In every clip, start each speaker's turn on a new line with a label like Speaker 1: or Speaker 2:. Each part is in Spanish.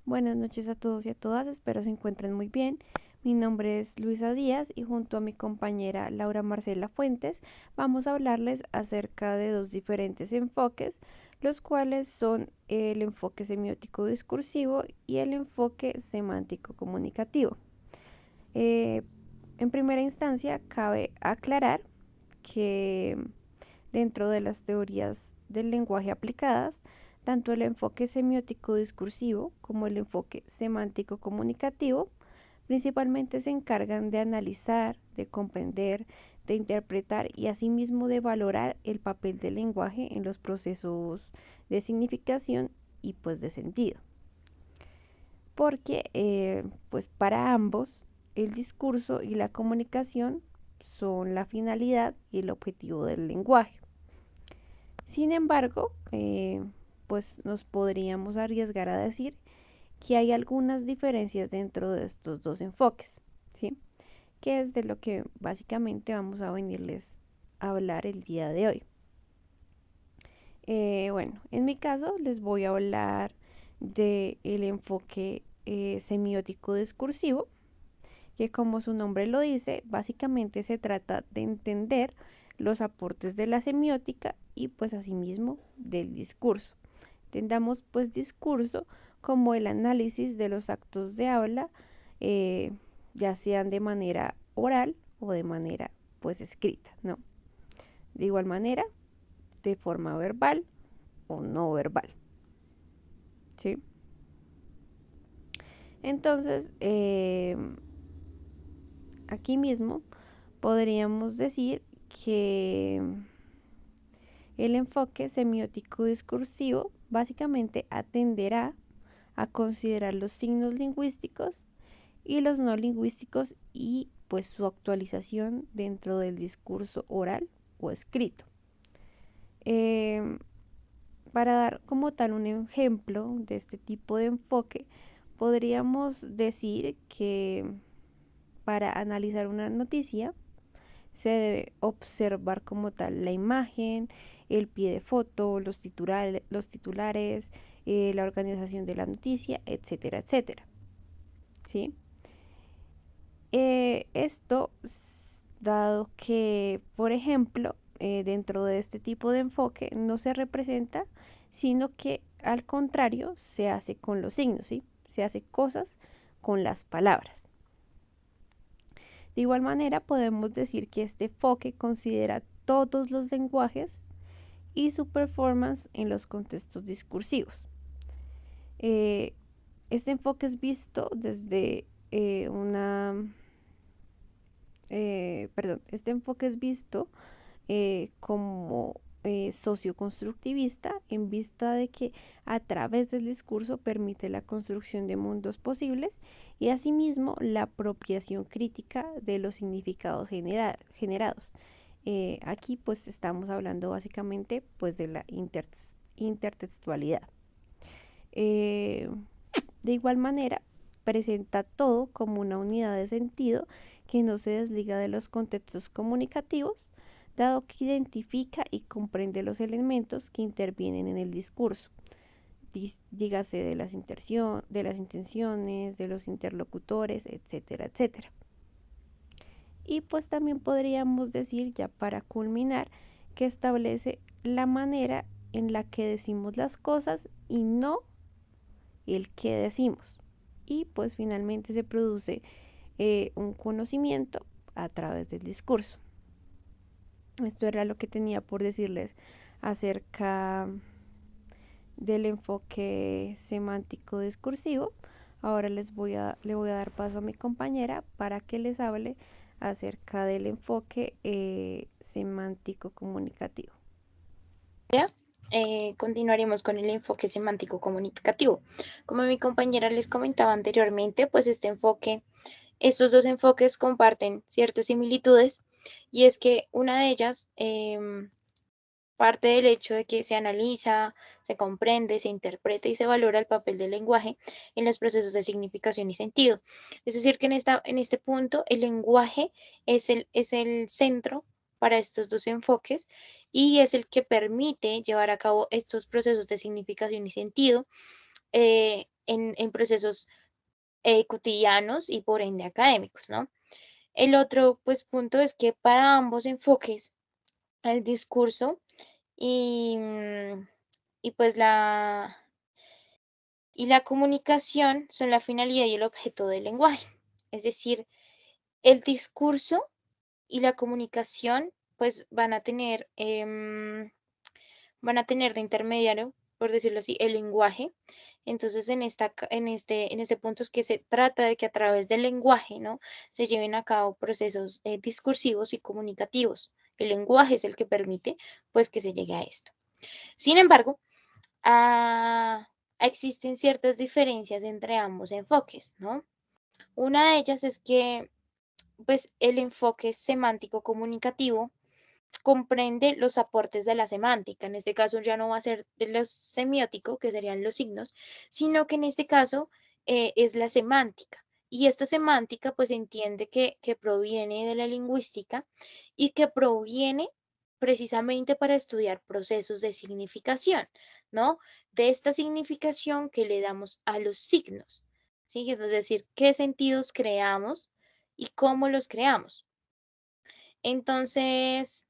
Speaker 1: Buenas noches a todos y a todas, espero se encuentren muy bien. Mi nombre es Luisa Díaz y junto a mi compañera Laura Marcela Fuentes vamos a hablarles acerca de dos diferentes enfoques, los cuales son el enfoque semiótico discursivo y el enfoque semántico comunicativo. Eh, en primera instancia, cabe aclarar que dentro de las teorías del lenguaje aplicadas, tanto el enfoque semiótico discursivo como el enfoque semántico comunicativo principalmente se encargan de analizar, de comprender, de interpretar y asimismo de valorar el papel del lenguaje en los procesos de significación y pues de sentido. Porque pues para ambos el discurso y la comunicación son la finalidad y el objetivo del lenguaje. Sin embargo, pues nos podríamos arriesgar a decir que hay algunas diferencias dentro de estos dos enfoques, ¿sí? Que es de lo que básicamente vamos a venirles a hablar el día de hoy. Bueno, en mi caso les voy a hablar del enfoque semiótico discursivo, que como su nombre lo dice, básicamente se trata de entender los aportes de la semiótica y pues asimismo del discurso. Entendamos pues discurso como el análisis de los actos de habla, eh, ya sean de manera oral o de manera pues escrita, ¿no? De igual manera, de forma verbal o no verbal, ¿sí? Entonces, aquí mismo podríamos decir que el enfoque semiótico discursivo básicamente atenderá a considerar los signos lingüísticos y los no lingüísticos y pues su actualización dentro del discurso oral o escrito. Eh, para dar como tal un ejemplo de este tipo de enfoque, podríamos decir que para analizar una noticia se debe observar como tal la imagen, el pie de foto, los titulares, la organización de la noticia, etcétera, etcétera. ¿Sí? Esto, dado que, por ejemplo, dentro de este tipo de enfoque no se representa, sino que al contrario se hace con los signos, ¿sí? Se hace cosas con las palabras. De igual manera, podemos decir que este enfoque considera todos los lenguajes y su performance en los contextos discursivos. Eh, este enfoque es visto desde este enfoque es visto como socioconstructivista en vista de que a través del discurso permite la construcción de mundos posibles y asimismo la apropiación crítica de los significados generados. Aquí pues estamos hablando básicamente pues de la intertextualidad. Eh, de igual manera, presenta todo como una unidad de sentido que no se desliga de los contextos comunicativos, dado que identifica y comprende los elementos que intervienen en el discurso, dígase de las intenciones, de los interlocutores, etcétera, etcétera. Y pues también podríamos decir, ya para culminar, que establece la manera en la que decimos las cosas y no el que decimos. Y pues finalmente se produce un conocimiento a través del discurso. Esto era lo que tenía por decirles acerca del enfoque semántico discursivo. Ahora le voy a dar paso a mi compañera para que les hable acerca del enfoque semántico comunicativo.
Speaker 2: Continuaremos con el enfoque semántico comunicativo. Como mi compañera les comentaba anteriormente, pues estos dos enfoques comparten ciertas similitudes y es que una de ellas parte del hecho de que se analiza, se comprende, se interpreta y se valora el papel del lenguaje en los procesos de significación y sentido. Es decir, que en este punto el lenguaje es el centro para estos dos enfoques y es el que permite llevar a cabo estos procesos de significación y sentido en procesos cotidianos y por ende académicos, ¿no? El otro pues punto es que para ambos enfoques, el discurso y, y pues la comunicación son la finalidad y el objeto del lenguaje. Es decir, el discurso y la comunicación pues van a tener de intermediario, por decirlo así, el lenguaje. Entonces, en este punto es que se trata de que a través del lenguaje, ¿no? Se lleven a cabo procesos discursivos y comunicativos. El lenguaje es el que permite, pues, que se llegue a esto. Sin embargo, ah, existen ciertas diferencias entre ambos enfoques, ¿no? Una de ellas es que, pues, el enfoque semántico comunicativo comprende los aportes de la semántica. En este caso ya no va a ser de los semiótico, que serían los signos, sino que en este caso es la semántica. Y esta semántica pues entiende que proviene de la lingüística y que proviene precisamente para estudiar procesos de significación, ¿no? De esta significación que le damos a los signos, ¿sí? Es decir, qué sentidos creamos y cómo los creamos. Entonces,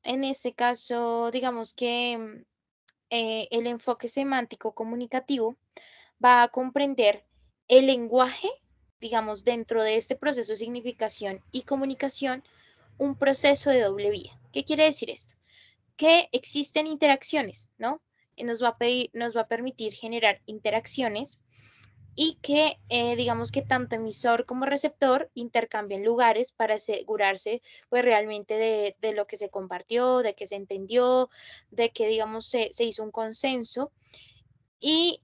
Speaker 2: en este caso, digamos que el enfoque semántico comunicativo va a comprender el lenguaje, digamos, dentro de este proceso de significación y comunicación, un proceso de doble vía. ¿Qué quiere decir esto? Que existen interacciones, ¿no? Y nos va a permitir generar interacciones y que digamos que tanto emisor como receptor intercambian lugares para asegurarse pues realmente de lo que se compartió, de que se entendió, de que digamos se hizo un consenso y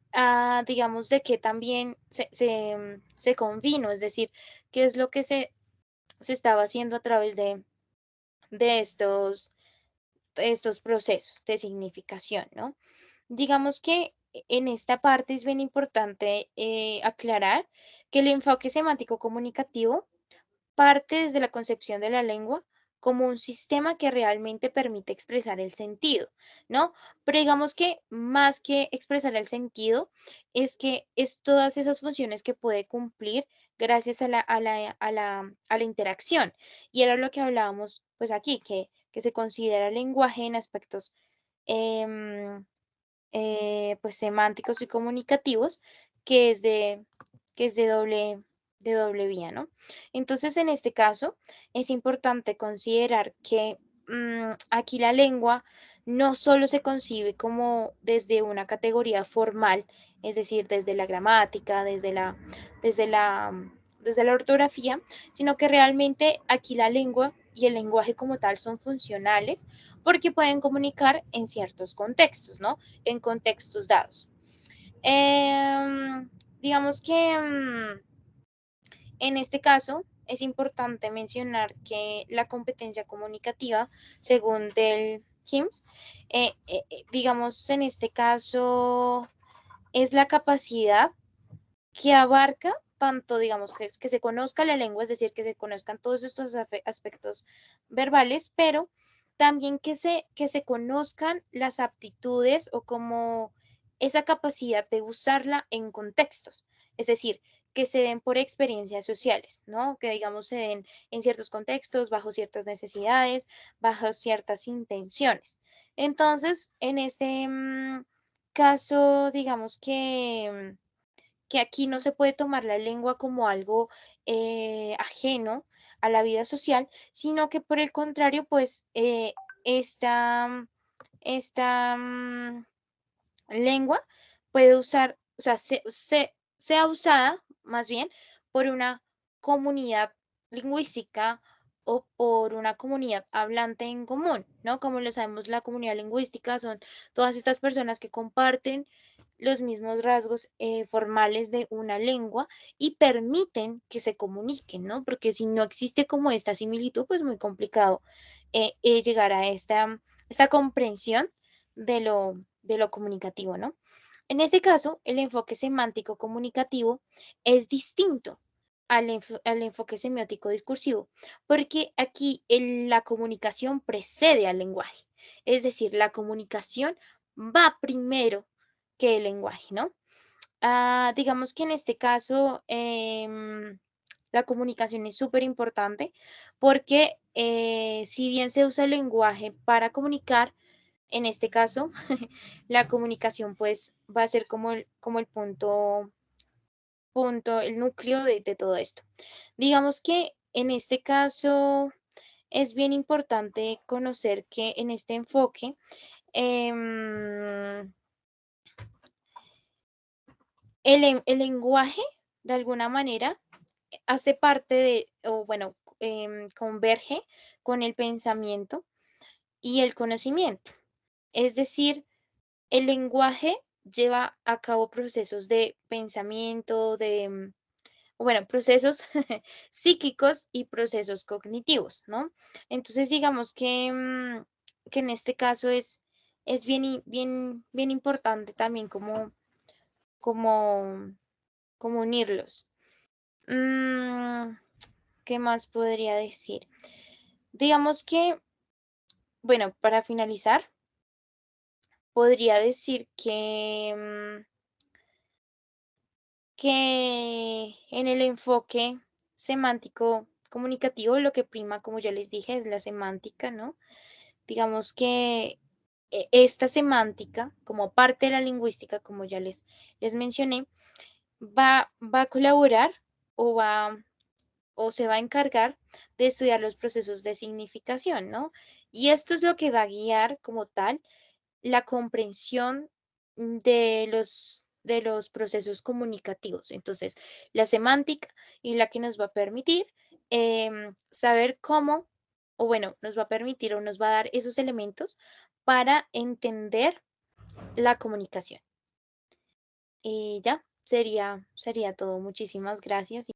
Speaker 2: digamos de que también se convino, es decir, qué es lo que se estaba haciendo a través de estos procesos de significación, ¿no? Digamos que en esta parte es bien importante aclarar que el enfoque semántico comunicativo parte desde la concepción de la lengua como un sistema que realmente permite expresar el sentido, ¿no? Pero digamos que más que expresar el sentido, es que es todas esas funciones que puede cumplir gracias a la interacción. Y era lo que hablábamos, pues aquí, que se considera el lenguaje en aspectos em, pues semánticos y comunicativos, que es de, que es de doble vía, ¿no? Entonces, en este caso, es importante considerar que aquí la lengua no solo se concibe como desde una categoría formal, es decir, desde la gramática, desde la, desde la ortografía, sino que realmente aquí la lengua y el lenguaje como tal son funcionales porque pueden comunicar en ciertos contextos, ¿no? En contextos dados. Digamos que en este caso es importante mencionar que la competencia comunicativa, según Del Hims, digamos en este caso es la capacidad que abarca tanto, digamos, que se conozca la lengua, es decir, que se conozcan todos estos aspectos verbales, pero también que se conozcan las aptitudes o como esa capacidad de usarla en contextos, es decir, que se den por experiencias sociales, ¿no? Que digamos se den en ciertos contextos, bajo ciertas necesidades, bajo ciertas intenciones. Entonces, en este caso, digamos que aquí no se puede tomar la lengua como algo ajeno a la vida social, sino que por el contrario, pues esta, esta lengua puede usar, o sea, sea usada más bien por una comunidad lingüística o por una comunidad hablante en común, ¿no? Como lo sabemos, la comunidad lingüística son todas estas personas que comparten los mismos rasgos formales de una lengua y permiten que se comuniquen, ¿no? Porque si no existe como esta similitud, pues muy complicado llegar a esta comprensión de lo comunicativo, ¿no? En este caso, el enfoque semántico comunicativo es distinto al enfoque semiótico discursivo, porque aquí la comunicación precede al lenguaje, es decir, la comunicación va primero que el lenguaje, ¿no? Digamos que en este caso, la comunicación es súper importante porque si bien se usa el lenguaje para comunicar, en este caso, la comunicación pues va a ser como el punto, el núcleo de todo esto. Digamos que en este caso es bien importante conocer que en este enfoque, em, el lenguaje, de alguna manera, hace parte de, o bueno, converge con el pensamiento y el conocimiento. Es decir, el lenguaje lleva a cabo procesos de pensamiento, bueno, procesos psíquicos y procesos cognitivos, ¿no? Entonces, digamos que en este caso es bien, bien importante también como, como unirlos. Mm, ¿Qué más podría decir? Digamos que, bueno, para finalizar, podría decir que en el enfoque semántico comunicativo lo que prima, como ya les dije, es la semántica, ¿no? Digamos que esta semántica, como parte de la lingüística, como ya les mencioné, va a colaborar o va o se va a encargar de estudiar los procesos de significación, ¿no? Y esto es lo que va a guiar como tal la comprensión de los procesos comunicativos. Entonces, la semántica y la que nos va a permitir saber cómo, o bueno, nos va a permitir o nos va a dar esos elementos para entender la comunicación. Y ya, sería todo. Muchísimas gracias.